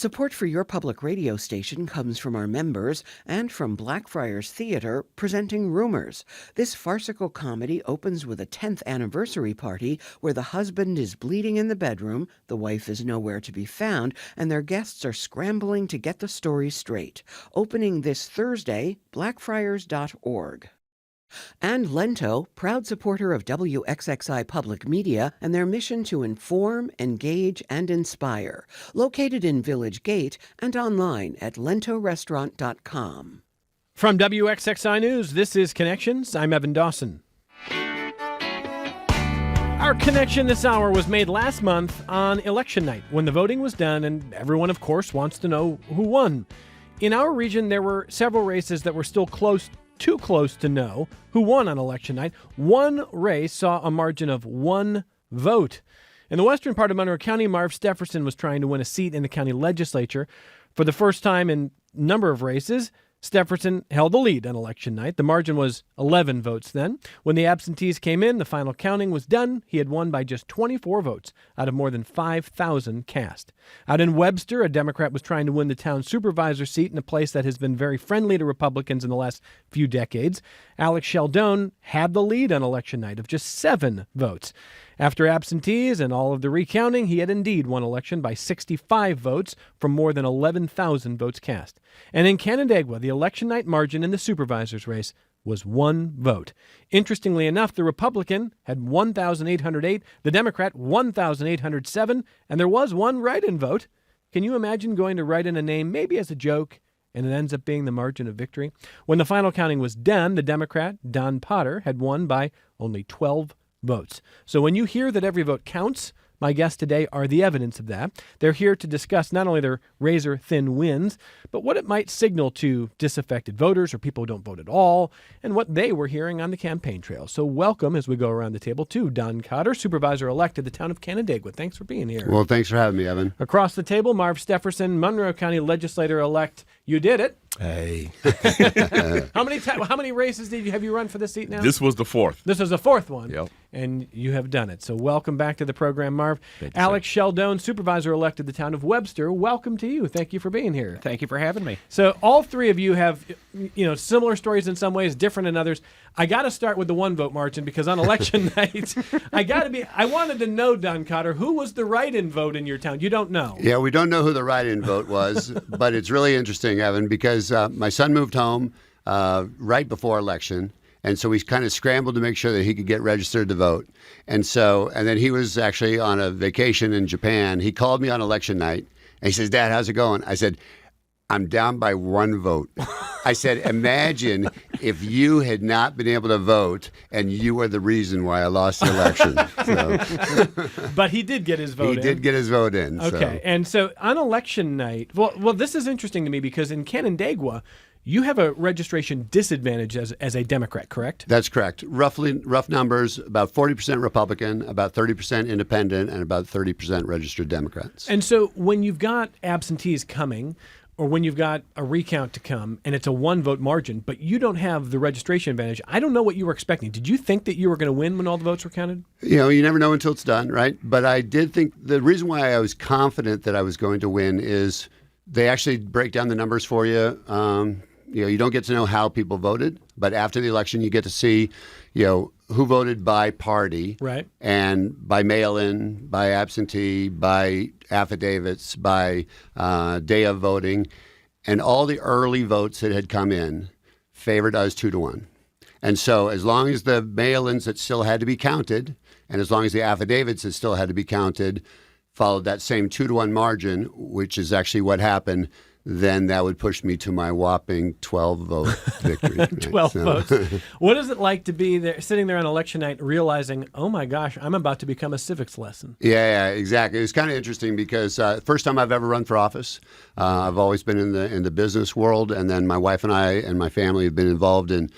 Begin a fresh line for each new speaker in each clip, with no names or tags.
Support for your public radio station comes from our members and from Blackfriars Theater presenting Rumors. This farcical comedy opens with a 10th anniversary party where the husband is bleeding in the bedroom, the wife is nowhere to be found, and their guests are scrambling to get the story straight. Opening this Thursday, blackfriars.org. And Lento, proud supporter of WXXI Public Media and their mission to inform, engage, and inspire. Located in Village Gate and online at lentorestaurant.com.
From WXXI News, this is Connections. I'm Evan Dawson. Our connection this hour was made last month on election night when the voting was done and everyone, of course, wants to know who won. In our region, there were several races that were still too close to know who won on election night. One race saw a margin of 1 vote. In the western part of Monroe County, Marv Stepherson was trying to win a seat in the county legislature. For the first time in a number of races, Stepherson held the lead on election night. The margin was 11 votes then. When the absentees came in, the final counting was done. He had won by just 24 votes out of more than 5,000 cast. Out in Webster, a Democrat was trying to win the town supervisor seat in a place that has been very friendly to Republicans in the last few decades. Scialdone had the lead on election night of just 7 votes. After absentees and all of the recounting, he had indeed won election by 65 votes from more than 11,000 votes cast. And in Canandaigua, the election night margin in the supervisor's race was 1 vote. Interestingly enough, the Republican had 1,808, the Democrat 1,807, and there was one write-in vote. Can you imagine going to write in a name maybe as a joke, and it ends up being the margin of victory? When the final counting was done, the Democrat, Don Potter, had won by only 12 votes. So when you hear that every vote counts, my guests today are the evidence of that. They're here to discuss not only their razor-thin wins, but what it might signal to disaffected voters or people who don't vote at all, and what they were hearing on the campaign trail. So welcome, as we go around the table, to Don Cotter, supervisor-elect of the town of Canandaigua. Thanks for being here.
Well, thanks for having me, Evan.
Across the table, Marv Stepherson, Monroe County legislator-elect. You did it.
Hey.
How many races have you run for this seat now?
This was the 4th.
This was the 4th one.
Yep.
And you have done it. So welcome back to the program, Marv.
Thank you,
Alex Scialdone, supervisor-elect of the town of Webster. Welcome to you. Thank you for being here.
Thank you for having me.
So all three of you have, similar stories in some ways, different in others. I got to start with the 1 vote margin because on election night, I wanted to know, Don Cotter, who was the write-in vote in your town? You don't know.
Yeah, we don't know who the write-in vote was, but it's really interesting, Evan, because my son moved home right before election. And so we kind of scrambled to make sure that he could get registered to vote. And then he was actually on a vacation in Japan. He called me on election night and he says, "Dad, how's it going?" I said, "I'm down by 1 vote." I said, "Imagine if you had not been able to vote and you were the reason why I lost the election." So,
but he did get his vote in.
He did get his vote in.
Okay.
So.
And so on election night, well, this is interesting to me because in Canandaigua, you have a registration disadvantage as a Democrat, correct?
That's correct. Rough numbers, about 40% Republican, about 30% independent, and about 30% registered Democrats.
And so when you've got absentees coming, or when you've got a recount to come, and it's a 1 vote margin, but you don't have the registration advantage, I don't know what you were expecting. Did you think that you were going to win when all the votes were counted?
You never know until it's done, right? But I did think the reason why I was confident that I was going to win is they actually break down the numbers for you. You don't get to know how people voted, but after the election, you get to see, who voted by party,
right,
and by mail-in, by absentee, by affidavits, by day of voting, and all the early votes that had come in favored us 2-1. And so, as long as the mail-ins that still had to be counted, and as long as the affidavits that still had to be counted followed that same 2-1 margin, which is actually what happened, then that would push me to my whopping 12-vote victory.
12 votes. What is it like to be there, sitting there on election night, realizing, oh my gosh, I'm about to become a civics lesson?
Yeah, exactly. It was kind of interesting because first time I've ever run for office. I've always been in the business world, and then my wife and I and my family have been involved in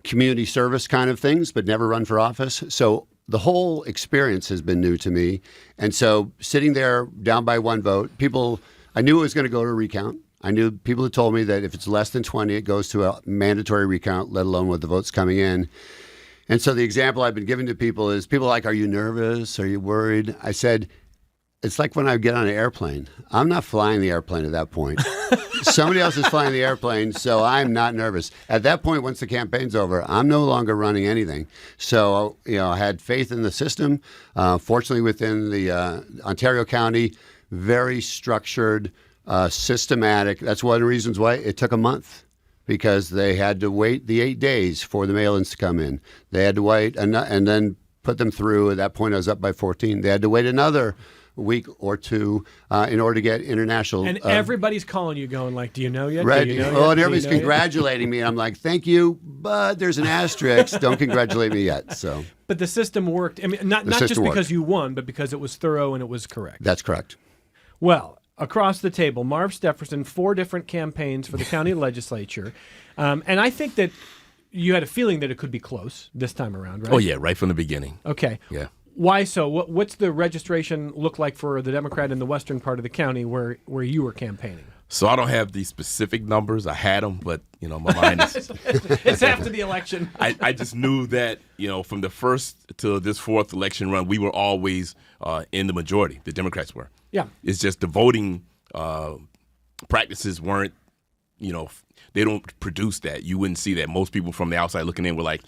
community service kind of things, but never run for office. So the whole experience has been new to me. And so sitting there down by 1 vote, I knew it was going to go to a recount. I knew people had told me that if it's less than 20, it goes to a mandatory recount, let alone with the votes coming in. And so the example I've been giving to people is, people are like, "Are you nervous? Are you worried?" I said, It's like when I get on an airplane. I'm not flying the airplane at that point. Somebody else is flying the airplane, so I'm not nervous. At that point, once the campaign's over, I'm no longer running anything. So, I had faith in the system. Fortunately, within the Ontario County, very structured, systematic. That's one of the reasons why it took a month, because they had to wait the 8 days for the mail-ins to come in. They had to wait and then put them through. At that point, I was up by 14. They had to wait another week or two in order to get international.
And everybody's calling you going like, do you know yet?
Right.
Do you know
Well,
yet?
and everybody's congratulating me. And I'm like, thank you, but there's an asterisk. Don't congratulate me yet. So,
But the system worked. I mean, not just because you won, but because it was thorough and it was correct.
That's correct.
Well, across the table, Marv Stepherson, 4 different campaigns for the county legislature. And I think that you had a feeling that it could be close this time around, right?
Oh, yeah, right from the beginning.
Okay.
Yeah.
Why so? What's the registration look like for the Democrat in the western part of the county where you were campaigning?
So I don't have the specific numbers. I had them, but, my mind is...
It's after the election.
I just knew that, from the first to this fourth election run, we were always in the majority. The Democrats were.
Yeah.
It's just the voting practices weren't, they don't produce that. You wouldn't see that. Most people from the outside looking in were like,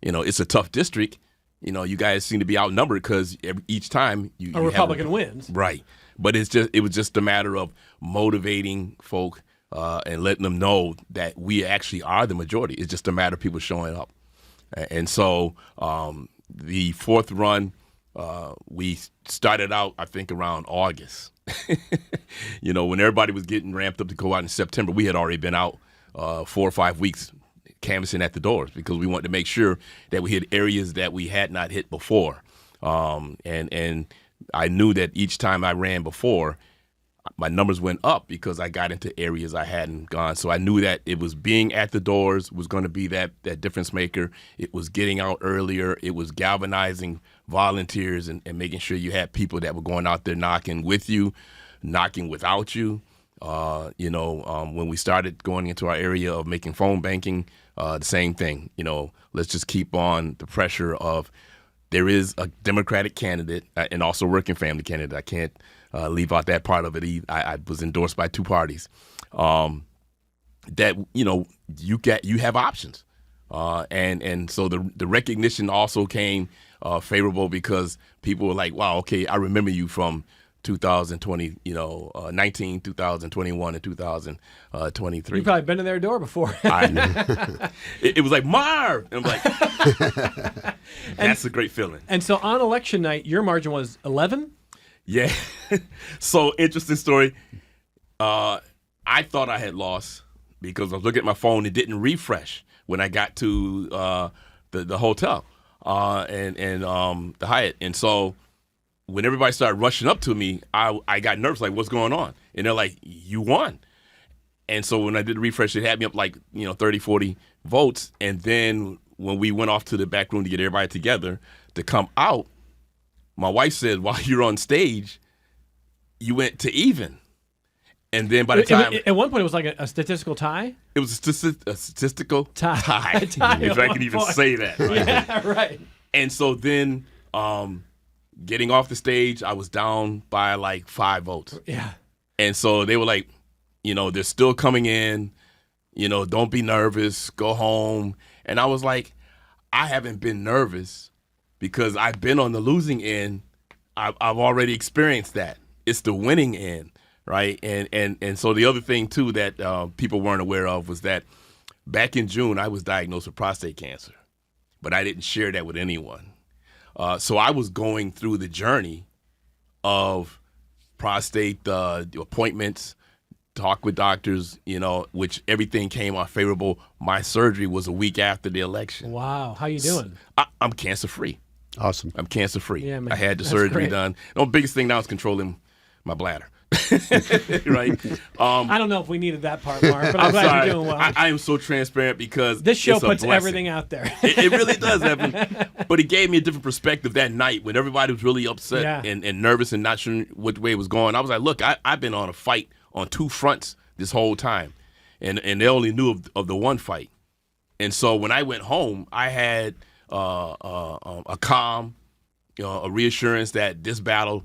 it's a tough district. You guys seem to be outnumbered because each time
a Republican wins.
Right. But it was just a matter of motivating folk and letting them know that we actually are the majority. It's just a matter of people showing up. And so the fourth run, we started out, I think, around August. When everybody was getting ramped up to go out in September, we had already been out 4 or 5 weeks canvassing at the doors because we wanted to make sure that we hit areas that we had not hit before. And I knew that each time I ran before, my numbers went up because I got into areas I hadn't gone. So I knew that it was being at the doors was going to be that difference maker. It was getting out earlier. It was galvanizing volunteers and making sure you had people that were going out there knocking with you, knocking without you. When we started going into our area of making phone banking, the same thing. Let's just keep on the pressure of there is a Democratic candidate and also working family candidate. I can't leave out that part of it. I was endorsed by 2 parties. That you have options, and so the recognition also came favorable because people were like, wow, okay, I remember you from 2020, 19, 2021, and 2023.
You've probably been in their door before.
It was like, Marv! And I'm like, that's a great feeling.
And so on election night, your margin was 11?
Yeah. So, interesting story. I thought I had lost because I was looking at my phone. It didn't refresh when I got to the hotel and the Hyatt. And so when everybody started rushing up to me, I got nervous, like, what's going on? And they're like, you won. And so when I did the refresh, it had me up like, 30, 40 votes. And then when we went off to the back room to get everybody together to come out, my wife said, while you're on stage, you went to even. And then by the time...
At one point, it was like a statistical tie?
It was a statistical tie.
A tie
if I can even say that. Right?
Yeah, right.
And so then... getting off the stage, I was down by like 5 votes.
Yeah.
And so they were like, they're still coming in, don't be nervous, go home. And I was like, I haven't been nervous because I've been on the losing end. I've already experienced that. It's the winning end, right? And so the other thing, too, that people weren't aware of was that back in June, I was diagnosed with prostate cancer, but I didn't share that with anyone. So I was going through the journey of prostate appointments, talk with doctors, which everything came out favorable. My surgery was a week after the election.
Wow. How you doing?
I'm cancer-free.
Awesome.
I'm cancer-free.
Yeah, man.
I had the
That's
surgery
great.
done. The biggest thing now is controlling my bladder. Right?
I don't know if we needed that part, Mark, but I'm glad
sorry.
you're doing well.
I am so transparent because
This show
it's a
puts
blessing.
everything out there.
It really does, Evan. But it gave me a different perspective that night when everybody was really upset and nervous and not sure which way it was going. I was like, look, I've been on a fight on 2 fronts this whole time. And they only knew of the one fight. And so when I went home, I had a calm, a reassurance that this battle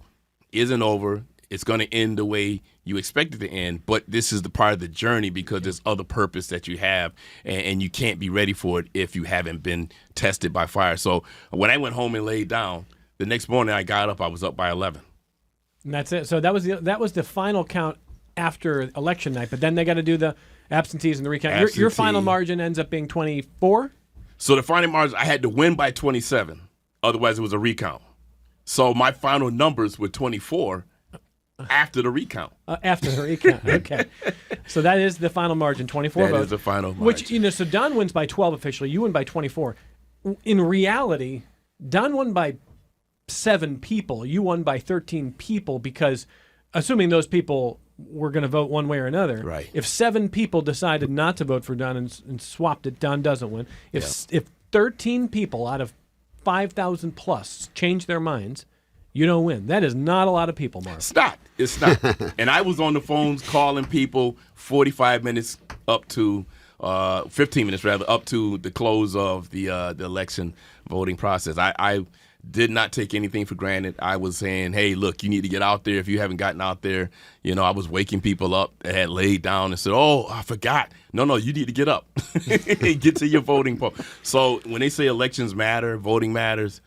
isn't over. It's going to end the way you expect it to end, but this is the part of the journey because there's other purpose that you have, and you can't be ready for it if you haven't been tested by fire. So when I went home and laid down, the next morning I got up, I was up by 11.
And that's it. So that was the final count after election night, but then they got to do the absentees and the recount. Your final margin ends up being 24?
So the final margin, I had to win by 27. Otherwise, it was a recount. So my final numbers were 24 after the recount.
After the recount, okay. So that is the final margin, 24 votes.
That is the final margin.
Which, so Don wins by 12 officially. You win by 24. In reality, Don won by 7 people. You won by 13 people because, assuming those people were going to vote one way or another,
right.
If 7 people decided not to vote for Don and swapped it, Don doesn't win. If 13 people out of 5,000 plus change their minds, you don't win. That is not a lot of people, Marv.
It's not. And I was on the phones calling people 45 minutes up to 15 minutes rather up to the close of the election voting process. I did not take anything for granted. I was saying, hey, look, you need to get out there. If you haven't gotten out there, I was waking people up that had laid down and said, oh, I forgot. No, you need to get up and get to your voting poll. So when they say elections matter, voting matters,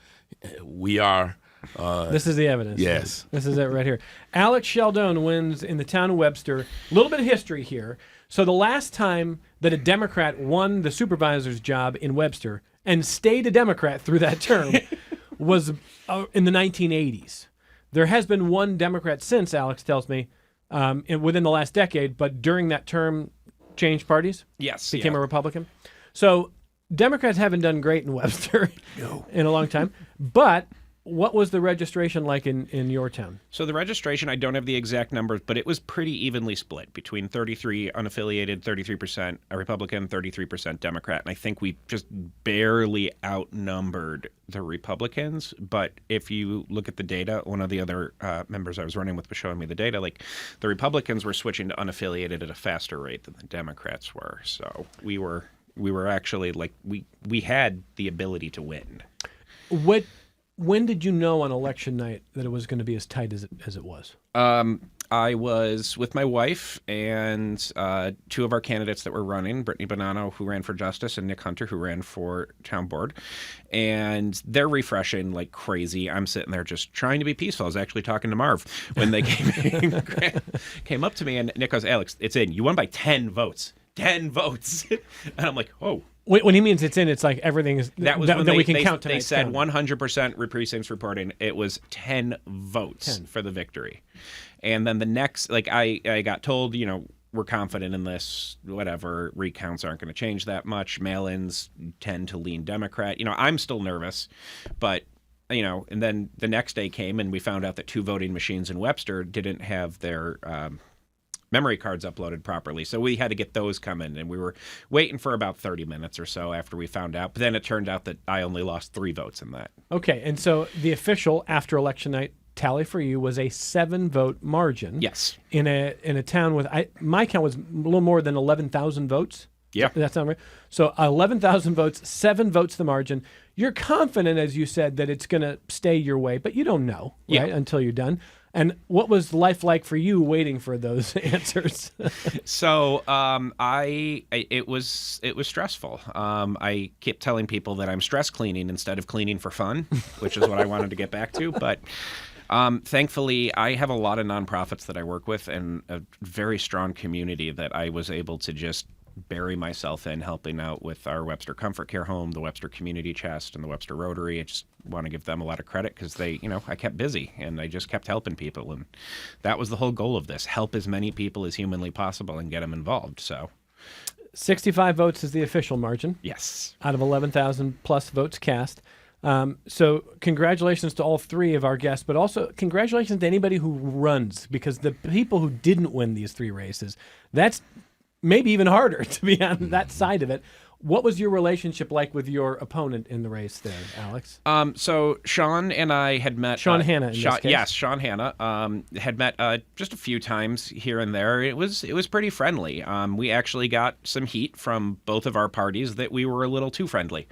we are.
This is the evidence.
Yes.
This is it right here. Alex Scialdone wins in the town of Webster. A little bit of history here. So the last time that a Democrat won the supervisor's job in Webster and stayed a Democrat through that term was in the 1980s. There has been one Democrat since, Alex tells me, within the last decade, but during that term changed parties?
Yes.
Became a Republican? So Democrats haven't done great in Webster in a long time, but what was the registration like in your town?
So the registration, I don't have the exact numbers, but it was pretty evenly split between 33 unaffiliated, 33% Republican, 33% Democrat. And I think we just barely outnumbered the Republicans. But if you look at the data, one of the other members I was running with was showing me the data, like the Republicans were switching to unaffiliated at a faster rate than the Democrats were. So we were actually like, we had the ability to win.
When did you know on election night that it was going to be as tight as it was?
I was with my wife and 2 of our candidates that were running, Brittany Bonanno, who ran for justice, and Nick Hunter, who ran for town board. And they're refreshing like crazy. I'm sitting there just trying to be peaceful. I was actually talking to Marv when they came up to me, and Nick goes, Alex, it's in. You won by 10 votes. 10 votes. And I'm like, oh.
When he means it's in, it's like everything is
that
we can count tonight.
They said 100% precincts reporting. It was 10 votes for the victory. And then the next, like I got told, we're confident in this, whatever, recounts aren't going to change that much. Mail-ins tend to lean Democrat. I'm still nervous, but, and then the next day came and we found out that 2 voting machines in Webster didn't have their memory cards uploaded properly. So we had to get those coming, and we were waiting for about 30 minutes or so after we found out. But then it turned out that I only lost 3 votes in that.
Okay, and so the official after election night tally for you was a 7-vote margin.
Yes.
In a town with my count was a little more than 11,000 votes.
Yeah.
That sound right? So 11,000 votes, 7 votes the margin. You're confident, as you said, that it's going to stay your way, but you don't know, right, until you're done. And what was life like for you waiting for those answers?
So it was stressful. I kept telling people that I'm stress cleaning instead of cleaning for fun, which is what I wanted to get back to. But thankfully, I have a lot of nonprofits that I work with and a very strong community that I was able to just bury myself in, helping out with our Webster Comfort Care Home, the Webster Community Chest, and the Webster Rotary. I just want to give them a lot of credit because they, I kept busy and I just kept helping people. And that was the whole goal of this, help as many people as humanly possible and get them involved. So
65 votes is the official margin.
Yes.
Out of 11,000 plus votes cast. So congratulations to all 3 of our guests, but also congratulations to anybody who runs, because the people who didn't win these 3 races, that's maybe even harder to be on that side of it. What was your relationship like with your opponent in the race there, Alex?
So Sean and I had met.
Sean Hanna, in this case.
Yes, Sean Hanna had met just a few times here and there. It was pretty friendly. We actually got some heat from both of our parties that we were a little too friendly,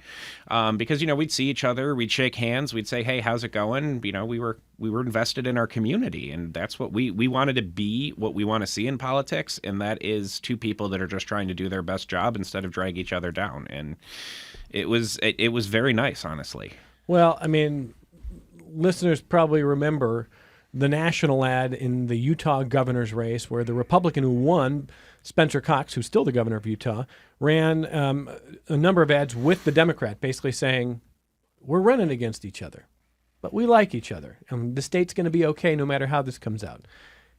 because we'd see each other, we'd shake hands, we'd say, "Hey, how's it going?" We were invested in our community, and that's what we wanted to be. What we want to see in politics, and that is two people that are just trying to do their best job instead of drag each other down. And it was very nice, honestly.
Well, I mean, listeners probably remember the national ad in the Utah governor's race where the Republican who won, Spencer Cox, who's still the governor of Utah, ran a number of ads with the Democrat, basically saying, we're running against each other, but we like each other, and the state's going to be okay no matter how this comes out.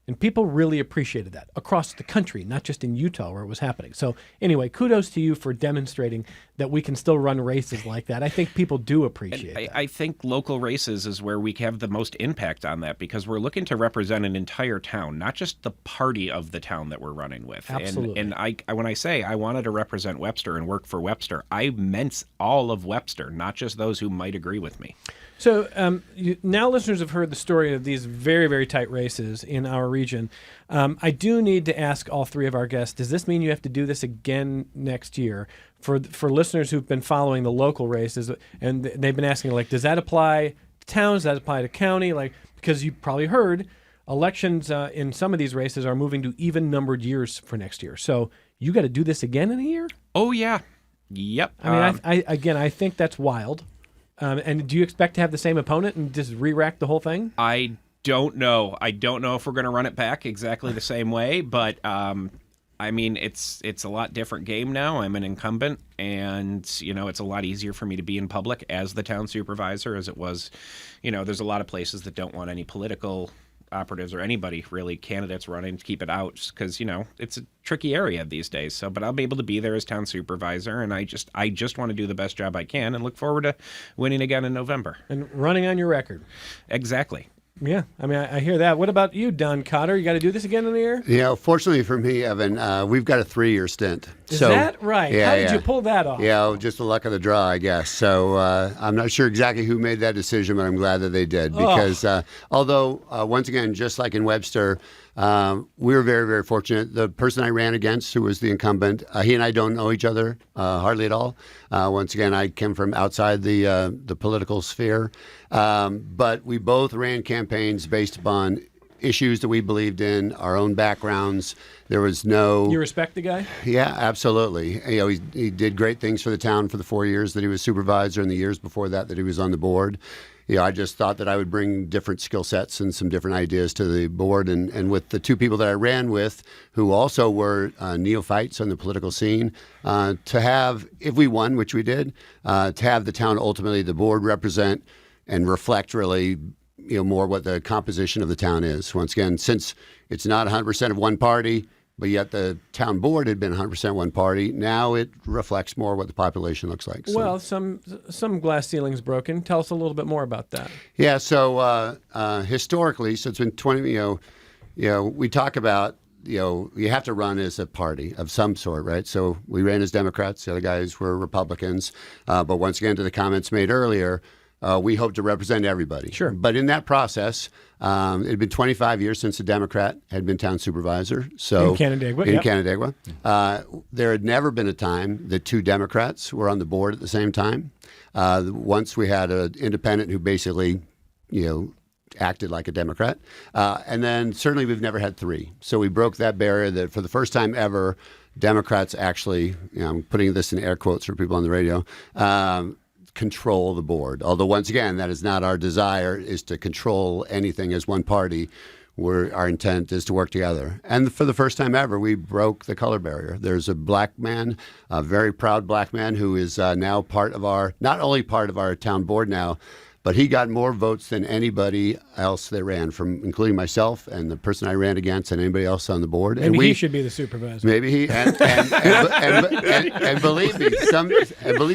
And people really appreciated that across the country, not just in Utah where it was happening. So anyway, kudos to you for demonstrating that we can still run races like that. I think people do appreciate that.
I think local races is where we have the most impact on that, because we're looking to represent an entire town, not just the party of the town that we're running with.
Absolutely.
And when I say I wanted to represent Webster and work for Webster, I meant all of Webster, not just those who might agree with me.
So now listeners have heard the story of these very, very tight races in our region. I do need to ask all three of our guests, does this mean you have to do this again next year? For listeners who've been following the local races, and they've been asking, like, does that apply to towns? Does that apply to county? Like, because you probably heard elections in some of these races are moving to even-numbered years for next year. So you got to do this again in a year?
Oh, yeah. Yep.
I mean, I think that's wild. And do you expect to have the same opponent and just re-rack the whole thing?
I don't know. I don't know if we're going to run it back exactly the same way, but I mean, it's a lot different game now. I'm an incumbent, and it's a lot easier for me to be in public as the town supervisor as it was. There's a lot of places that don't want any political operatives or anybody really, candidates running, to keep it out, because it's a tricky area these days. So, but I'll be able to be there as town supervisor, and I just want to do the best job I can, and look forward to winning again in November
and running on your record.
Exactly.
Yeah, I mean, I hear that. What about you, Don Cotter? You got to do this again in the year?
Yeah, fortunately for me, Evan, we've got a 3-year stint.
Is that right?
Yeah,
How did you pull that off?
Yeah, just the luck of the draw, I guess. So I'm not sure exactly who made that decision, but I'm glad that they did. Because although, once again, just like in Webster, we were very, very fortunate. The person I ran against, who was the incumbent, he and I don't know each other hardly at all. Once again, I came from outside the political sphere. But we both ran campaigns based upon issues that we believed in, our own backgrounds. There was no...
You respect the guy?
Yeah, absolutely. He did great things for the town for the 4 years that he was supervisor and the years before that he was on the board. I just thought that I would bring different skill sets and some different ideas to the board. And with the two people that I ran with, who also were neophytes on the political scene, to have, if we won, which we did, to have the town ultimately, the board represent and reflect really more what the composition of the town is. Once again, since it's not 100% of one party, but yet the town board had been 100% one party, now it reflects more what the population looks like. So.
Well, some glass ceiling's broken. Tell us a little bit more about that.
Yeah, so historically, so it's been 20, we talk about, you have to run as a party of some sort, right? So we ran as Democrats, the other guys were Republicans. But once again, to the comments made earlier, we hope to represent everybody.
Sure.
But in that process, it had been 25 years since a Democrat had been town supervisor. So
in Canandaigua.
In Canandaigua. There had never been a time that two Democrats were on the board at the same time. Once we had an independent who basically, acted like a Democrat. And then certainly we've never had three. So we broke that barrier that for the first time ever, Democrats actually, I'm putting this in air quotes for people on the radio, control the board. Although once again, that is not our desire, is to control anything as one party. Our intent is to work together. And for the first time ever, we broke the color barrier. There's a black man, a very proud black man, who is now not only part of our town board now, but he got more votes than anybody else that ran, including myself and the person I ran against and anybody else on the board.
Maybe he should be the supervisor.
Maybe he and believe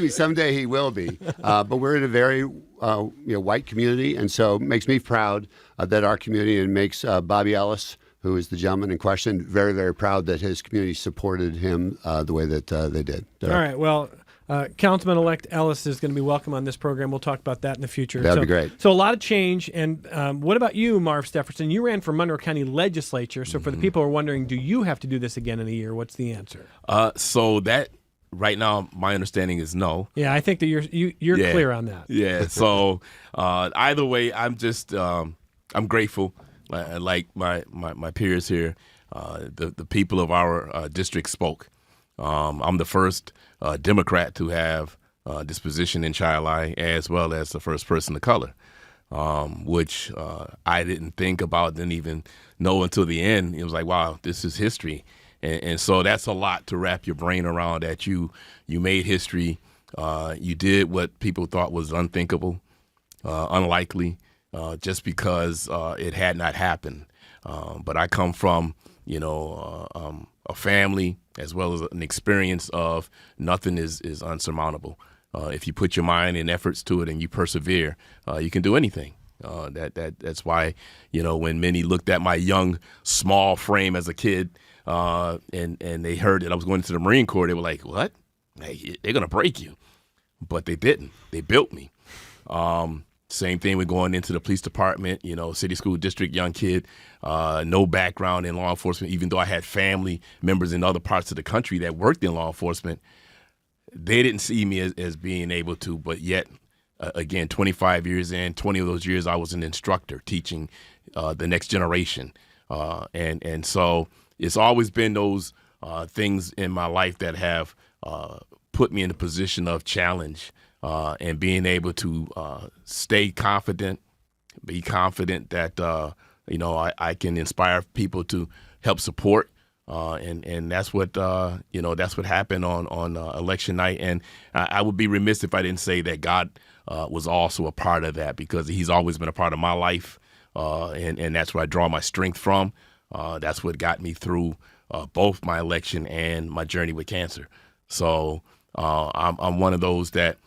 me, someday he will be. But we're in a very white community, and so it makes me proud that our community, and makes Bobby Ellis, who is the gentleman in question, very, very proud that his community supported him the way that they did.
All right. Well, Councilman-elect Ellis is going to be welcome on this program. We'll talk about that in the future.
That'd be great.
So a lot of change. And what about you, Marv Stepherson? You ran for Monroe County legislature. So for the people who are wondering, do you have to do this again in a year? What's the answer?
So that right now, my understanding is no.
Yeah, I think that you're clear on that.
Yeah. So either way, I'm just I'm grateful. Like my peers here, the people of our district spoke. I'm the first Democrat to have this position in Scialdone, as well as the first person of color, which I didn't think about, didn't even know until the end. It was like, wow, this is history. And so that's a lot to wrap your brain around, that you made history. You did what people thought was unthinkable, unlikely, just because it had not happened. But I come from, a family as well as an experience of nothing is unsurmountable. If you put your mind and efforts to it and you persevere, you can do anything. That's why, when many looked at my young, small frame as a kid, and they heard that I was going into the Marine Corps, they were like, "What? Hey, they're gonna break you," but they didn't. They built me. Same thing with going into the police department, city school district, young kid, no background in law enforcement, even though I had family members in other parts of the country that worked in law enforcement. They didn't see me as being able to, but yet, again, 25 years in, 20 of those years I was an instructor teaching the next generation. And so it's always been those things in my life that have put me in a position of challenge. And being able to stay confident, be confident that I can inspire people to help support, and that's what that's what happened on election night. And I would be remiss if I didn't say that God was also a part of that, because He's always been a part of my life, and that's where I draw my strength from. That's what got me through both my election and my journey with cancer. So I'm one of those that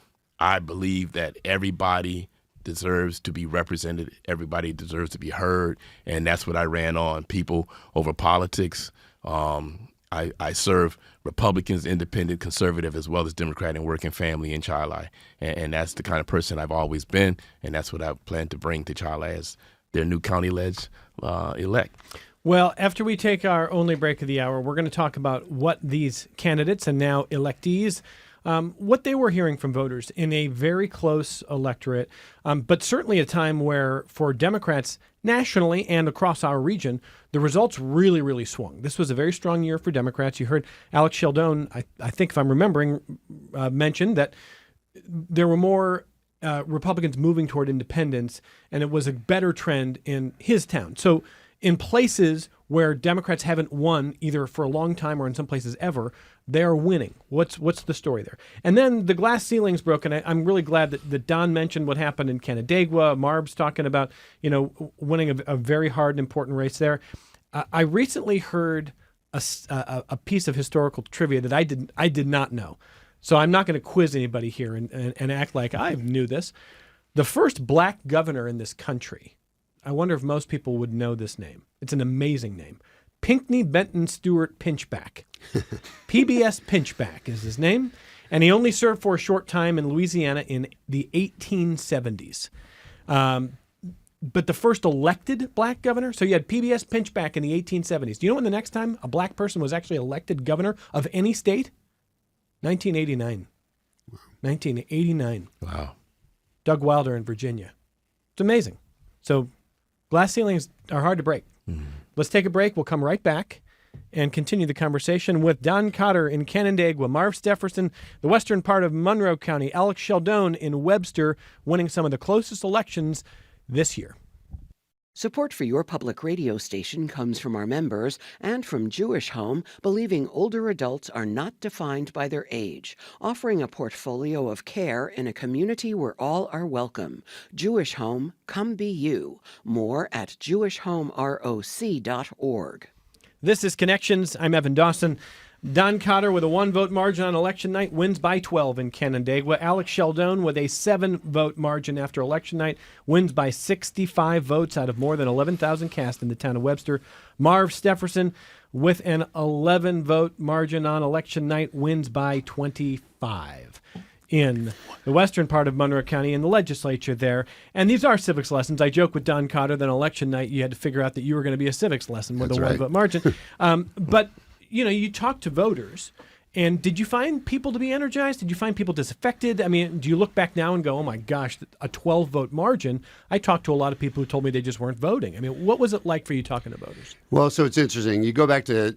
I believe that everybody deserves to be represented. Everybody deserves to be heard. And that's what I ran on, people over politics. I serve Republicans, independent, conservative, as well as Democrat and working family in Scialdone. And that's the kind of person I've always been. And that's what I plan to bring to Scialdone as their new county elect.
Well, after we take our only break of the hour, we're going to talk about what these candidates and now electees, what they were hearing from voters in a very close electorate, but certainly a time where for Democrats nationally and across our region, the results really, really swung. This was a very strong year for Democrats. You heard Alex Scialdone, I think if I'm remembering, mention that there were more Republicans moving toward independence, and it was a better trend in his town. So in places where Democrats haven't won either for a long time or in some places ever, they're winning. What's the story there? And then the glass ceiling's broken. I'm really glad that Don mentioned what happened in Canandaigua. Marv's talking about, winning a very hard and important race there. I recently heard a piece of historical trivia that I did not know. So I'm not going to quiz anybody here and act like I knew this. The first black governor in this country, I wonder if most people would know this name. It's an amazing name. Pinckney Benton Stewart Pinchback. PBS Pinchback is his name. And he only served for a short time in Louisiana in the 1870s. But the first elected black governor, so you had PBS Pinchback in the 1870s. Do you know when the next time a black person was actually elected governor of any state? 1989. 1989.
Wow.
Doug Wilder in Virginia. It's amazing. So glass ceilings are hard to break. Let's take a break. We'll come right back and continue the conversation with Don Cotter in Canandaigua, Marv Stepherson, the western part of Monroe County, Alex Scialdone in Webster, winning some of the closest elections this year.
Support for your public radio station comes from our members and from Jewish Home, believing older adults are not defined by their age, offering a portfolio of care in a community where all are welcome. Jewish Home, come be you. More at jewishhomeroc.org.
This is Connections. I'm Evan Dawson. Don Cotter with a 1-vote margin on election night wins by 12 in Canandaigua. Alex Scialdone with a 7-vote margin after election night wins by 65 votes out of more than 11,000 cast in the town of Webster. Marv Stepherson with an 11-vote margin on election night wins by 25 in the western part of Monroe County in the legislature there. And these are civics lessons. I joke with Don Cotter that on election night you had to figure out that you were going to be a civics lesson with
That's
a
right.
1-vote margin. But you talk to voters, and did you find people to be energized? Did you find people disaffected? I mean, do you look back now and go, oh my gosh, a 12-vote margin? I talked to a lot of people who told me they just weren't voting. I mean, what was it like for you talking to voters?
Well, so it's interesting. You go back to,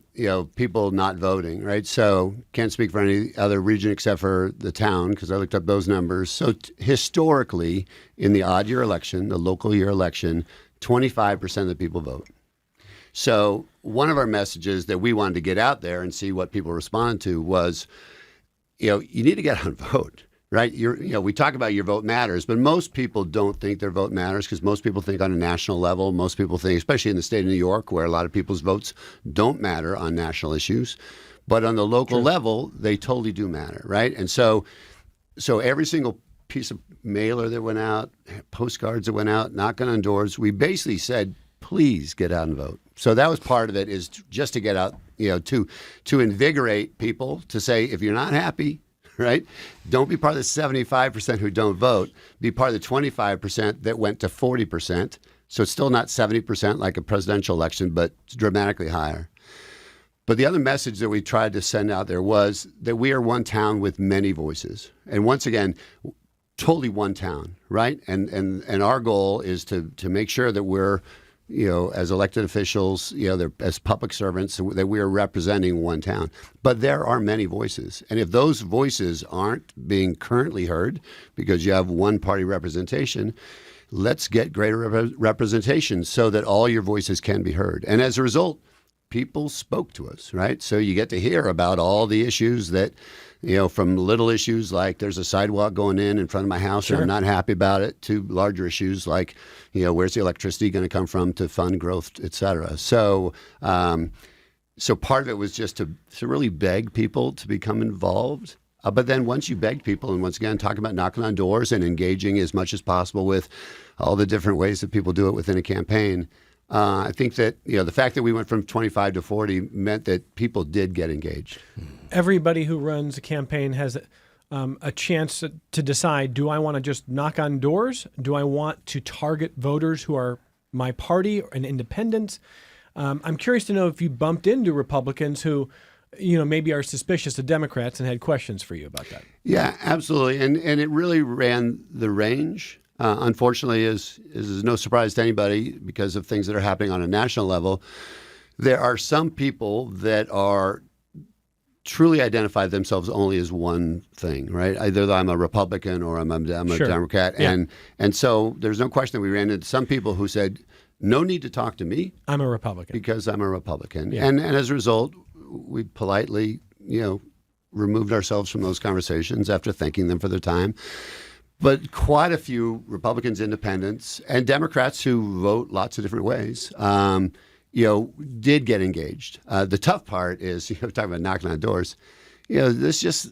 people not voting, right? So can't speak for any other region except for the town because I looked up those numbers. So historically, in the odd year election, the local year election, 25% of the people vote. So one of our messages that we wanted to get out there and see what people respond to was, you need to get out and vote, right? We talk about your vote matters, but most people don't think their vote matters because most people think on a national level. Most people think, especially in the state of New York, where a lot of people's votes don't matter on national issues, but on the local level, they totally do matter, right? And so every single piece of mailer that went out, postcards that went out, knocking on doors, we basically said, please get out and vote. So that was part of it, is just to get out, to invigorate people to say, if you're not happy, right, don't be part of the 75% who don't vote. Be part of the 25% that went to 40%. So it's still not 70% like a presidential election, but it's dramatically higher. But the other message that we tried to send out there was that we are one town with many voices. And once again, totally one town, right? And our goal is to make sure that we're, as elected officials, as public servants, that we are representing one town. But there are many voices. And if those voices aren't being currently heard because you have one party representation, let's get greater representation so that all your voices can be heard. And as a result, people spoke to us, right? So you get to hear about all the issues that, from little issues like there's a sidewalk going in front of my house and I'm not happy about it, to larger issues like, where's the electricity going to come from to fund growth, et cetera. So part of it was just to really beg people to become involved. But then once you begged people, and once again, talking about knocking on doors and engaging as much as possible with all the different ways that people do it within a campaign, I think that the fact that we went from 25 to 40 meant that people did get engaged.
Everybody who runs a campaign has a chance to decide, do I want to just knock on doors? Do I want to target voters who are my party and independents? I'm curious to know if you bumped into Republicans who, maybe are suspicious of Democrats and had questions for you about that.
Yeah, absolutely. And it really ran the range. Unfortunately, is no surprise to anybody because of things that are happening on a national level. There are some people that are truly identify themselves only as one thing, right? Either I'm a Republican or I'm a Democrat.
Yeah.
And so there's no question that we ran into some people who said, no need to talk to me.
I'm a Republican.
Because I'm a Republican.
Yeah.
And as a result, we politely, removed ourselves from those conversations after thanking them for their time. But quite a few Republicans, independents, and Democrats who vote lots of different ways, did get engaged. The tough part is, talking about knocking on doors, this just,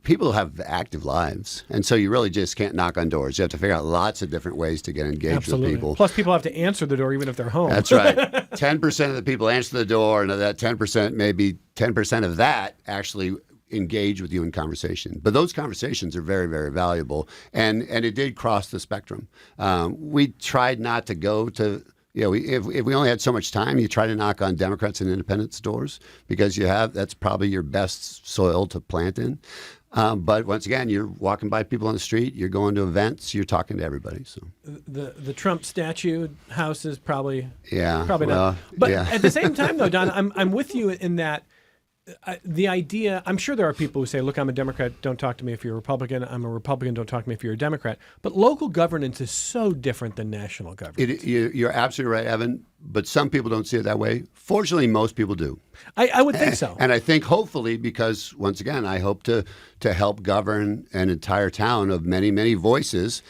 people have active lives. And so you really just can't knock on doors. You have to figure out lots of different ways to get engaged with people.
Plus, people have to answer the door even if they're home.
That's right. 10% of the people answer the door, and of that 10%, maybe 10% of that actually engage with you in conversation. But those conversations are very, very valuable. And it did cross the spectrum. We tried not to go to, if we only had so much time, you try to knock on Democrats and independents' doors because that's probably your best soil to plant in. But once again, you're walking by people on the street, you're going to events, you're talking to everybody. So
the Trump statue house is probably
well,
not. But
yeah.
at the same time, though, Don, I'm with you in that. The idea, I'm sure there are people who say, look, I'm a Democrat, don't talk to me if you're a Republican. I'm a Republican, don't talk to me if you're a Democrat. But local governance is so different than national governance.
You're absolutely right, Evan, but some people don't see it that way. Fortunately, most people do.
I would think so.
And I think hopefully, because once again, I hope to help govern an entire town of many, many voices,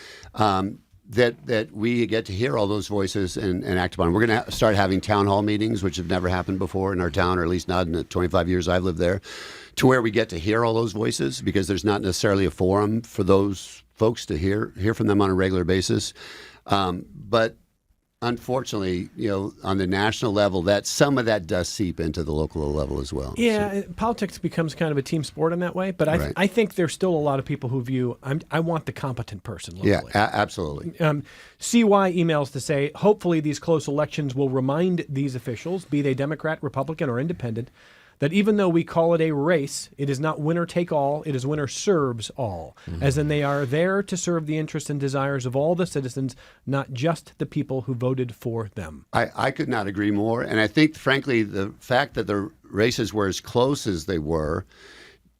that we get to hear all those voices and act upon. We're going to start having town hall meetings, which have never happened before in our town, or at least not in the 25 years I've lived there, to where we get to hear all those voices, because there's not necessarily a forum for those folks to hear from them on a regular basis. But unfortunately, on the national level, that some of that does seep into the local level as well.
Yeah, politics becomes kind of a team sport in that way. But
Right.
I think there's still a lot of people who view, I want the competent person locally.
Yeah, absolutely.
CY emails to say, hopefully these close elections will remind these officials, be they Democrat, Republican, or independent, that even though we call it a race, it is not winner take all, it is winner serves all, as in they are there to serve the interests and desires of all the citizens, not just the people who voted for them.
I could not agree more. And I think, frankly, the fact that the races were as close as they were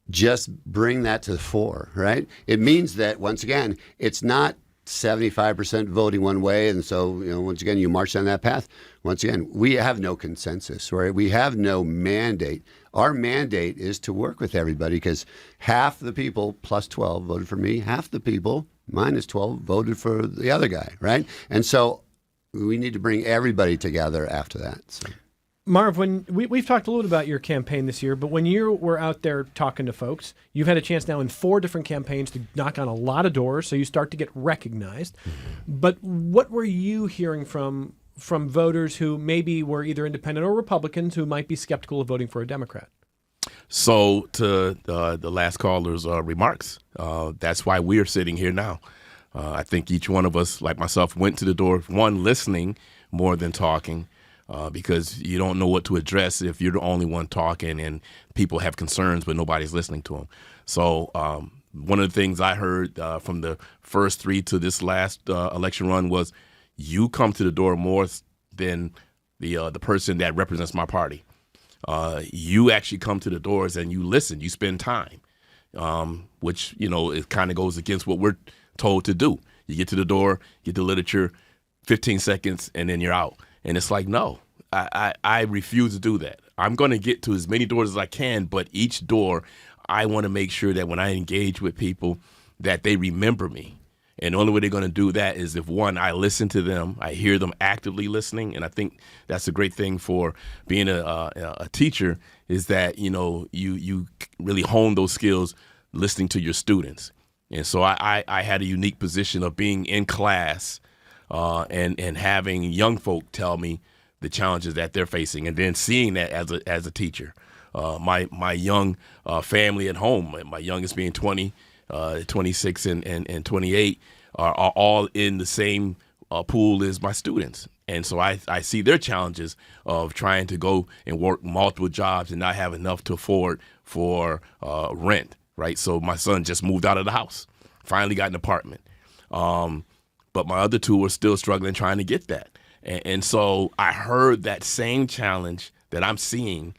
just bring that to the fore, right? It means that, once again, it's not 75% voting one way, and so once again you march down that path. Once again, we have no consensus, right? We have no mandate. Our mandate is to work with everybody, because half the people plus 12 voted for me, half the people minus 12 voted for the other guy, right? And so we need to bring everybody together after that. So.
Marv, when we've talked a little about your campaign this year, but when you were out there talking to folks, you've had a chance now in 4 different campaigns to knock on a lot of doors, so you start to get recognized. But what were you hearing from voters who maybe were either independent or Republicans who might be skeptical of voting for a Democrat?
So to the last caller's remarks, that's why we're sitting here now. I think each one of us, like myself, went to the door, one, listening more than talking. Because you don't know what to address if you're the only one talking and people have concerns but nobody's listening to them. So one of the things I heard from the first 3 to this last election run was, you come to the door more than the person that represents my party. You actually come to the doors and you listen, you spend time, which, it kind of goes against what we're told to do. You get to the door, get the literature, 15 seconds, and then you're out. And it's like, no, I refuse to do that. I'm going to get to as many doors as I can, but each door, I want to make sure that when I engage with people, that they remember me. And the only way they're going to do that is if, one, I listen to them, I hear them actively listening. And I think that's a great thing for being a teacher, is that, you really hone those skills listening to your students. And so I had a unique position of being in class and having young folk tell me the challenges that they're facing, and then seeing that as a teacher. My young family at home, my youngest being 20, 26, and 28, are all in the same pool as my students. And so I see their challenges of trying to go and work multiple jobs and not have enough to afford for rent, right? So my son just moved out of the house, finally got an apartment. But my other 2 are still struggling trying to get that. And so I heard that same challenge that I'm seeing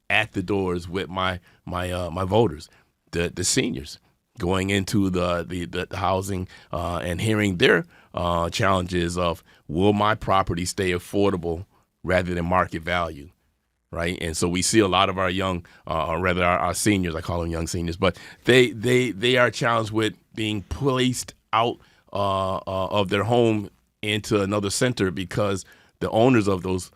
at the doors with my voters, the seniors, going into the housing and hearing their challenges of, will my property stay affordable rather than market value, right? And so we see a lot of our young, or rather our seniors, I call them young seniors, but they are challenged with being placed out of their home into another center because the owners of those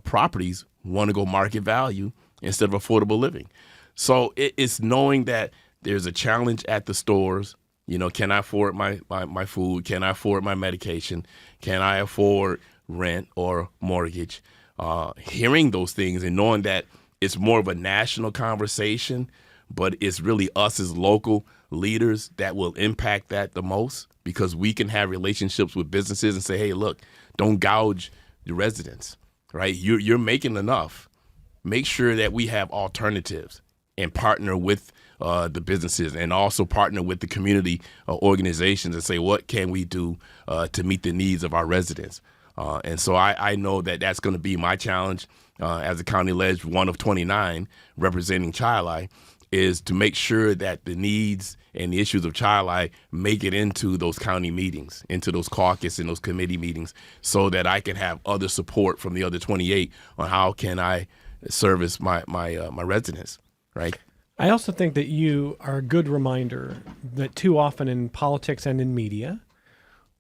properties want to go market value instead of affordable living. So it's knowing that there's a challenge at the stores. Can I afford my food? Can I afford my medication? Can I afford rent or mortgage? Hearing those things and knowing that it's more of a national conversation, but it's really us as local leaders that will impact that the most, because we can have relationships with businesses and say, hey, look, don't gouge the residents, right? You're making enough. Make sure that we have alternatives and partner with the businesses, and also partner with the community organizations and say, what can we do to meet the needs of our residents? And so I know that that's going to be my challenge as a county leg, one of 29 representing Child Eye, is to make sure that the needs and the issues of Child Eye make it into those county meetings, into those caucus and those committee meetings, so that I can have other support from the other 28 on how can I service my residents, right?
I also think that you are a good reminder that too often in politics and in media,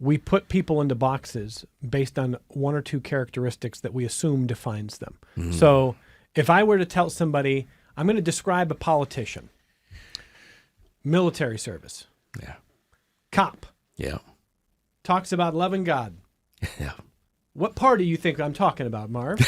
we put people into boxes based on one or two characteristics that we assume defines them. So if I were to tell somebody, I'm going to describe a politician, military service,
Yeah.
cop,
Yeah.
talks about loving God.
Yeah.
What party you think I'm talking about, Marv?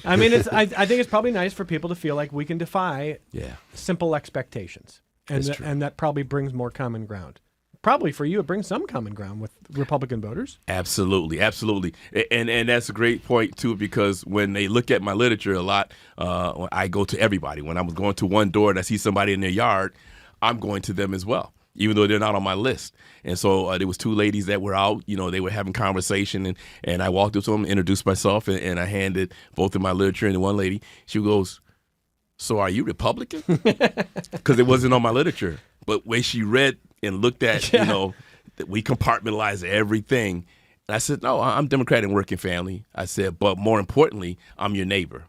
I mean, I think it's probably nice for people to feel like we can defy
Yeah.
simple expectations, and
That's true.
and that probably brings more common ground. Probably for you, it brings some common ground with Republican voters.
Absolutely, absolutely, and that's a great point too, because when they look at my literature a lot, I go to everybody. When I was going to one door and I see somebody in their yard, I'm going to them as well, even though they're not on my list. And so there was two ladies that were out, they were having conversation, and I walked up to them, introduced myself, and I handed both of my literature, and the one lady, she goes, "So are you Republican?" Because it wasn't on my literature. But when she read and looked at, that we compartmentalize everything, and I said, "No, I'm Democrat and working family." I said, "But more importantly, I'm your neighbor,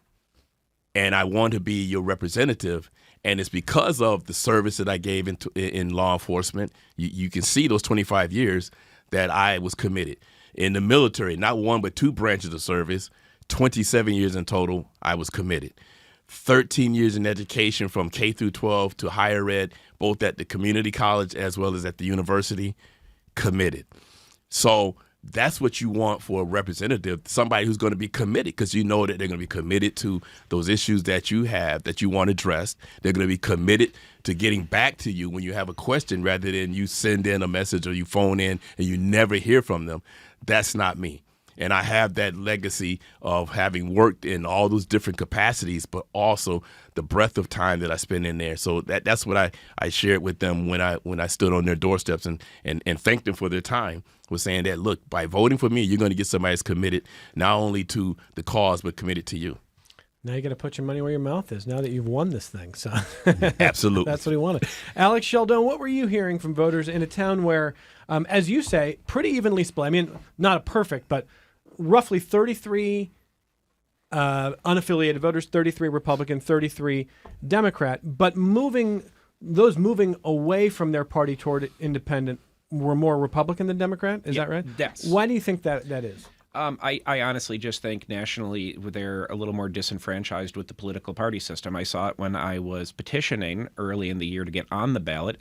and I want to be your representative." And it's because of the service that I gave in law enforcement. You can see those 25 years that I was committed. In the military, not one but two branches of service, 27 years in total, I was committed. 13 years in education from K through 12 to higher ed, both at the community college as well as at the university, committed. So that's what you want for a representative, somebody who's going to be committed, because you know that they're going to be committed to those issues that you have, that you want addressed. They're going to be committed to getting back to you when you have a question, rather than you send in a message or you phone in and you never hear from them. That's not me. And I have that legacy of having worked in all those different capacities, but also the breadth of time that I spend in there. So that's what I shared with them when I stood on their doorsteps and thanked them for their time, was saying that, look, by voting for me, you're going to get somebody that's committed not only to the cause, but committed to you.
Now you got to put your money where your mouth is, now that you've won this thing. So
Absolutely.
That's what he wanted. Alex Scialdone, what were you hearing from voters in a town where, as you say, pretty evenly split? I mean, not a perfect, but roughly 33 unaffiliated voters, 33 Republican, 33 Democrat, but moving away from their party toward independent were more Republican than Democrat. Is that right?
Yes.
Why do you think that is?
I honestly just think nationally they're a little more disenfranchised with the political party system. I saw it when I was petitioning early in the year to get on the ballot.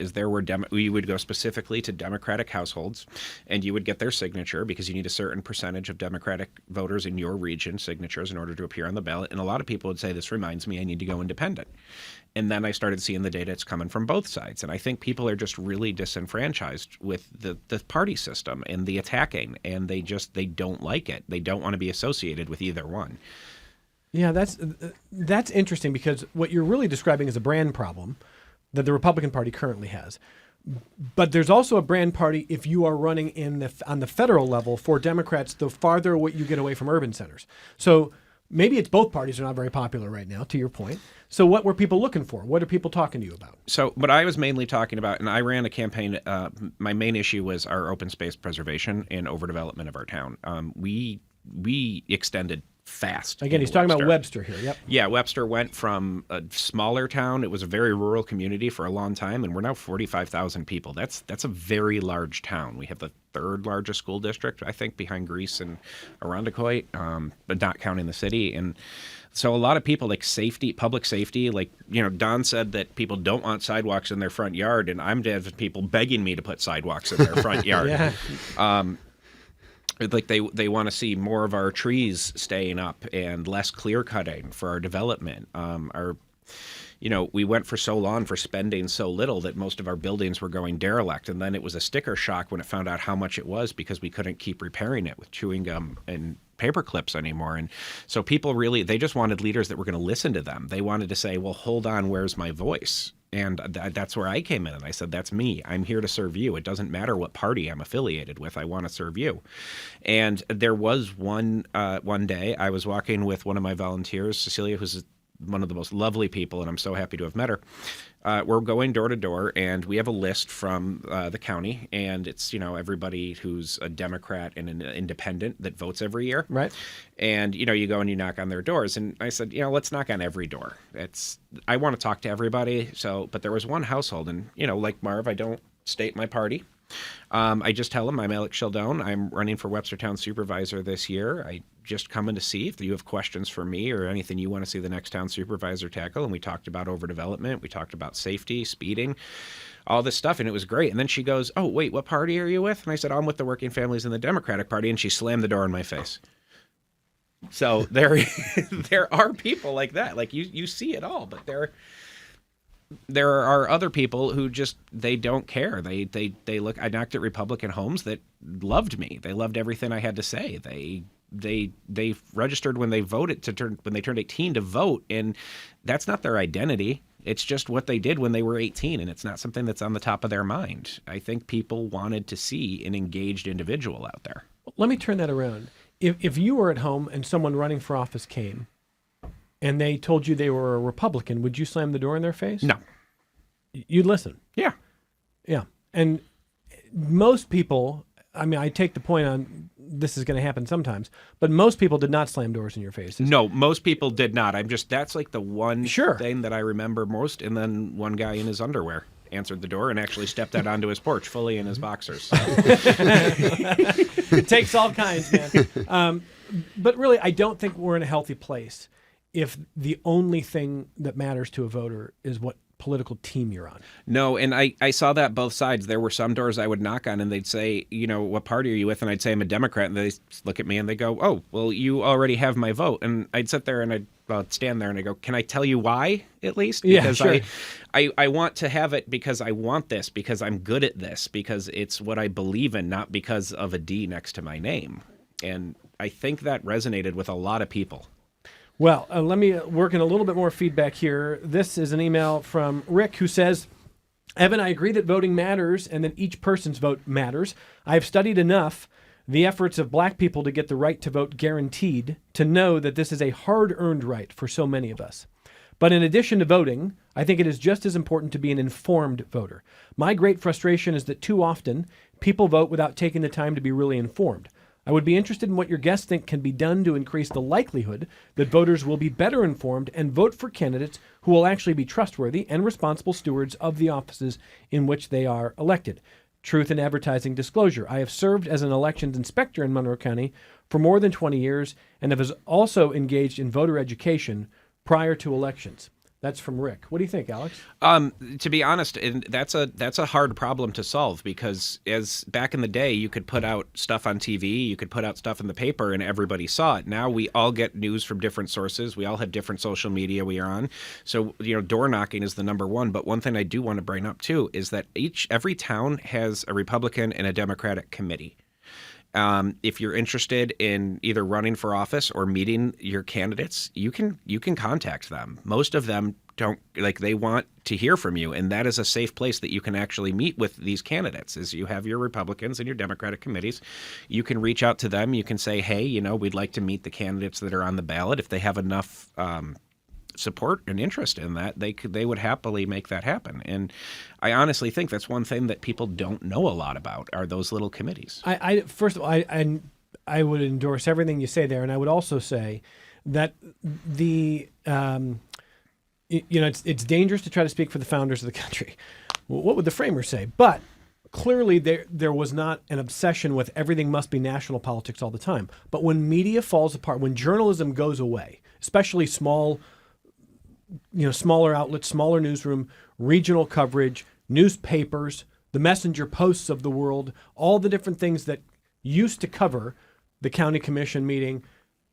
We would go specifically to Democratic households, and you would get their signature, because you need a certain percentage of Democratic voters in your region signatures in order to appear on the ballot. And a lot of people would say, "This reminds me, I need to go independent." And then I started seeing the data. It's coming from both sides. And I think people are just really disenfranchised with the party system and the attacking. And they don't like it. They don't want to be associated with either one.
Yeah, that's interesting, because what you're really describing is a brand problem that the Republican Party currently has. But there's also a brand party if you are running on the federal level for Democrats, the farther you get away from urban centers. So maybe it's both parties are not very popular right now, to your point. So what were people looking for? What are people talking to you about?
So what I was mainly talking about, and I ran a campaign, my main issue was our open space preservation and overdevelopment of our town. We extended fast.
Again, he's talking about Webster here. Yep.
Yeah, Webster went from a smaller town. It was a very rural community for a long time, and we're now 45,000 people. That's a very large town. We have the third largest school district, I think, behind Greece and Arundecoit, but not counting the city. And so a lot of people, like public safety, Don said that people don't want sidewalks in their front yard, and I'm dead with people begging me to put sidewalks in their front yard.
Yeah.
Like they want to see more of our trees staying up and less clear cutting for our development. We went for so long for spending so little that most of our buildings were going derelict, and then it was a sticker shock when it found out how much it was, because we couldn't keep repairing it with chewing gum and paper clips anymore. And so people they just wanted leaders that were going to listen to them. They wanted to say, well, hold on, where's my voice? And that's where I came in, and I said, that's me. I'm here to serve you. It doesn't matter what party I'm affiliated with. I want to serve you. And there was one day I was walking with one of my volunteers, Cecilia, who's one of the most lovely people, and I'm so happy to have met her. We're going door to door, and we have a list from the county, and it's everybody who's a Democrat and an independent that votes every year.
Right.
And you go and you knock on their doors, and I said, let's knock on every door. I want to talk to everybody. But there was one household, and like Marv, I don't state my party. I just tell them I'm Alex Scialdone. I'm running for Webster Town Supervisor this year. I just coming to see if you have questions for me or anything you want to see the next town supervisor tackle. And we talked about overdevelopment. We talked about safety, speeding, all this stuff. And it was great. And then she goes, oh, wait, what party are you with? And I said, I'm with the Working Families in the Democratic Party. And she slammed the door in my face. So there are people like that. Like you see it all, but there are other people who just, they don't care. They look, I knocked at Republican homes that loved me. They loved everything I had to say. They registered when they voted when they turned 18 to vote. And that's not their identity. It's just what they did when they were 18. And it's not something that's on the top of their mind. I think people wanted to see an engaged individual out there.
Let me turn that around. If you were at home and someone running for office came and they told you they were a Republican, would you slam the door in their face?
No.
You'd listen.
Yeah.
Yeah. And most people, I mean, I take the point on this is going to happen sometimes, but most people did not slam doors in your face.
No, most people did not. That's like the one
Sure.
thing that I remember most. And then one guy in his underwear answered the door and actually stepped out onto his porch fully in his boxers.
It takes all kinds, man. But really, I don't think we're in a healthy place if the only thing that matters to a voter is what political team you're on.
No, and I saw that both sides. There were some doors I would knock on and they'd say, what party are you with? And I'd say I'm a Democrat. And they look at me and they go, oh, well, you already have my vote. And I'd sit there and I'd stand there and I go, can I tell you why at least? Because
yeah, sure.
I want to have it because I want this, because I'm good at this, because it's what I believe in, not because of a D next to my name. And I think that resonated with a lot of people.
Well, let me work in a little bit more feedback here. This is an email from Rick who says, Evan, I agree that voting matters and that each person's vote matters. I have studied enough the efforts of black people to get the right to vote guaranteed to know that this is a hard-earned right for so many of us. But in addition to voting, I think it is just as important to be an informed voter. My great frustration is that too often people vote without taking the time to be really informed. I would be interested in what your guests think can be done to increase the likelihood that voters will be better informed and vote for candidates who will actually be trustworthy and responsible stewards of the offices in which they are elected. Truth in advertising disclosure. I have served as an elections inspector in Monroe County for more than 20 years and have also engaged in voter education prior to elections. That's from Rick. What do you think, Alex?
To be honest, that's a hard problem to solve because as back in the day, you could put out stuff on TV, you could put out stuff in the paper, and everybody saw it. Now we all get news from different sources. We all have different social media we are on. So door knocking is the number one. But one thing I do want to bring up too is that every town has a Republican and a Democratic committee. If you're interested in either running for office or meeting your candidates, you can contact them. Most of them they want to hear from you, and that is a safe place that you can actually meet with these candidates. Is you have your Republicans and your Democratic committees. You can reach out to them. You can say, hey, we'd like to meet the candidates that are on the ballot. If they have enough support and interest in that, they would happily make that happen. And I honestly think that's one thing that people don't know a lot about are those little committees.
First of all, I would endorse everything you say there, and I would also say that it's dangerous to try to speak for the founders of the country. What would the framers say? But clearly there was not an obsession with everything must be national politics all the time. But when media falls apart, when journalism goes away, especially smaller outlets, smaller newsroom, regional coverage, newspapers, the messenger posts of the world, all the different things that used to cover the county commission meeting,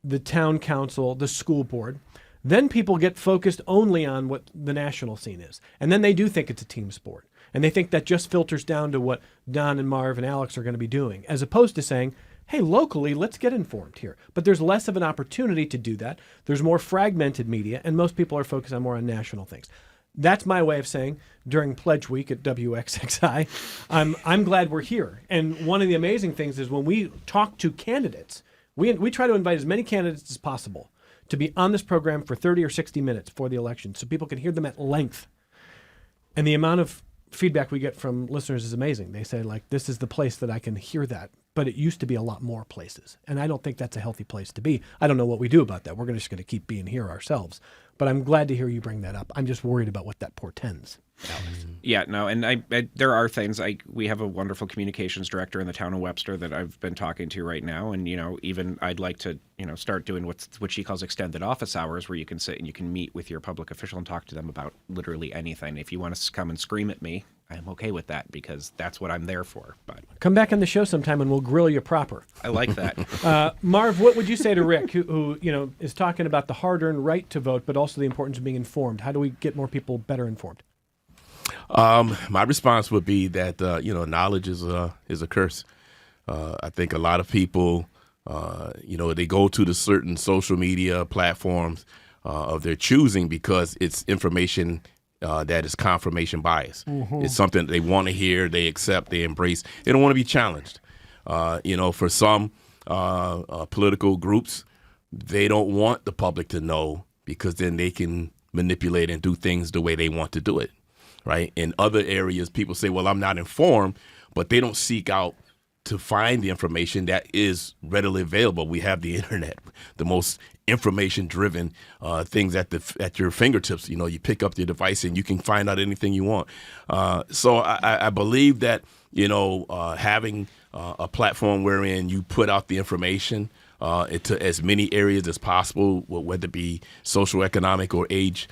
the town council, the school board, then people get focused only on what the national scene is. And then they do think it's a team sport. And they think that just filters down to what Don and Marv and Alex are going to be doing, as opposed to saying, hey, locally, let's get informed here. But there's less of an opportunity to do that. There's more fragmented media, and most people are focused on more on national things. That's my way of saying during Pledge Week at WXXI, I'm glad we're here. And one of the amazing things is when we talk to candidates, we try to invite as many candidates as possible to be on this program for 30 or 60 minutes before the election so people can hear them at length. And the amount of feedback we get from listeners is amazing. They say, this is the place that I can hear that. But it used to be a lot more places. And I don't think that's a healthy place to be. I don't know what we do about that. We're just going to keep being here ourselves. But I'm glad to hear you bring that up. I'm just worried about what that portends, Alex.
Yeah, no, and there are things. We have a wonderful communications director in the town of Webster that I've been talking to right now, and even I'd like to start doing what she calls extended office hours, where you can sit and you can meet with your public official and talk to them about literally anything. If you want to come and scream at me, I'm okay with that because that's what I'm there for. But
Come back on the show sometime and we'll grill you proper.
I like that.
Marv, what would you say to Rick, who is talking about the hard-earned right to vote, but also the importance of being informed? How do we get more people better informed?
My response would be that knowledge is a curse. I think a lot of people, they go to the certain social media platforms of their choosing because it's information that is confirmation bias. Mm-hmm. It's something that they want to hear, they accept, they embrace. They don't want to be challenged. For some political groups, they don't want the public to know because then they can manipulate and do things the way they want to do it. Right. In other areas, people say, well, I'm not informed, but they don't seek out to find the information that is readily available. We have the internet, the most information-driven things at your fingertips. You pick up your device and you can find out anything you want. So I believe that, having a platform wherein you put out the information to as many areas as possible, whether it be social, economic, or age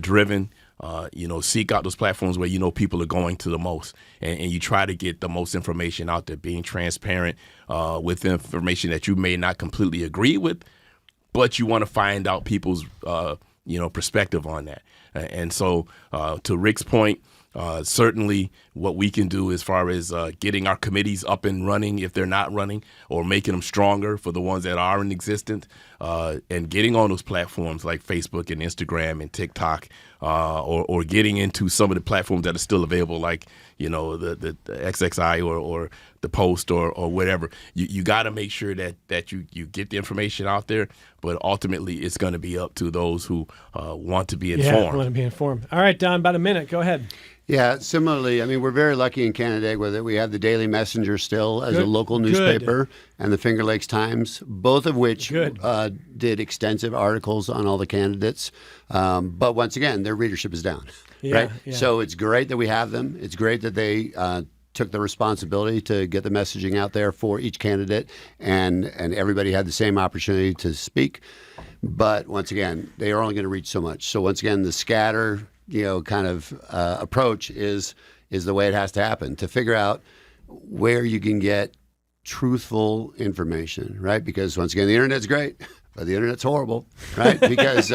driven. Seek out those platforms where people are going to the most, and you try to get the most information out there, being transparent with information that you may not completely agree with, but you want to find out people's perspective on that. And so to Rick's point, certainly what we can do as far as getting our committees up and running if they're not running, or making them stronger for the ones that are in existence, and getting on those platforms like Facebook and Instagram and TikTok, or getting into some of the platforms that are still available, like the XXI or the Post or whatever. You got to make sure that you get the information out there, but ultimately it's going to be up to those who want to be informed.
Yeah, want to be informed. All right, Don, about a minute. Go ahead.
Yeah, similarly, we're very lucky in Canandaigua that we have the Daily Messenger still as a local newspaper, and the Finger Lakes Times, both of which did extensive articles on all the candidates. But once again, their readership is down, right? Yeah. So it's great that we have them. It's great that they took the responsibility to get the messaging out there for each candidate, and everybody had the same opportunity to speak. But once again, they are only going to reach so much. So once again, the scatter kind of approach is the way it has to happen, to figure out where you can get truthful information, right? Because once again, the internet's great, but the internet's horrible, right? Because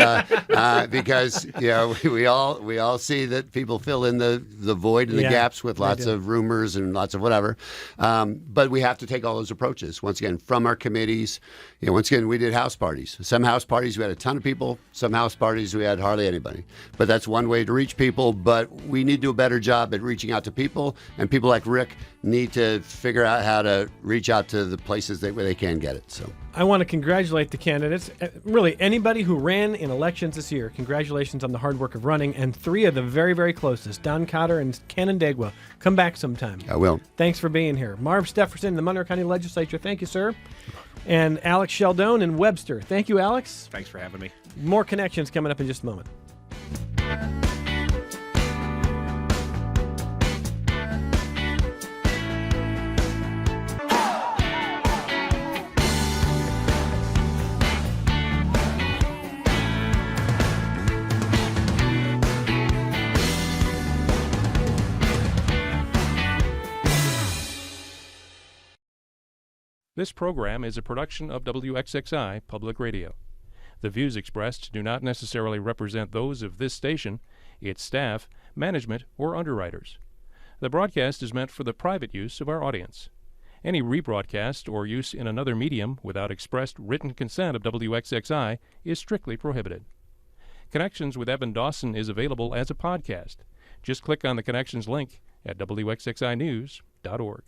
we all see that people fill in the void and the gaps with lots of rumors and lots of whatever. But we have to take all those approaches once again from our committees. Once again, we did house parties. Some house parties we had a ton of people. Some house parties we had hardly anybody. But that's one way to reach people. But we need to do a better job at reaching out to people, and people like Rick need to figure out how to reach out to the places where they can get it. So
I want to congratulate the candidates. Really, anybody who ran in elections this year, congratulations on the hard work of running. And three of the very, very closest, Don Cotter and Canandaigua. Come back sometime.
I will.
Thanks for being here. Marv Stepherson, the Monroe County Legislature. Thank you, sir. And Alex Scialdone in Webster. Thank you, Alex.
Thanks for having me.
More connections coming up in just a moment.
This program is a production of WXXI Public Radio. The views expressed do not necessarily represent those of this station, its staff, management, or underwriters. The broadcast is meant for the private use of our audience. Any rebroadcast or use in another medium without expressed written consent of WXXI is strictly prohibited. Connections with Evan Dawson is available as a podcast. Just click on the Connections link at WXXInews.org.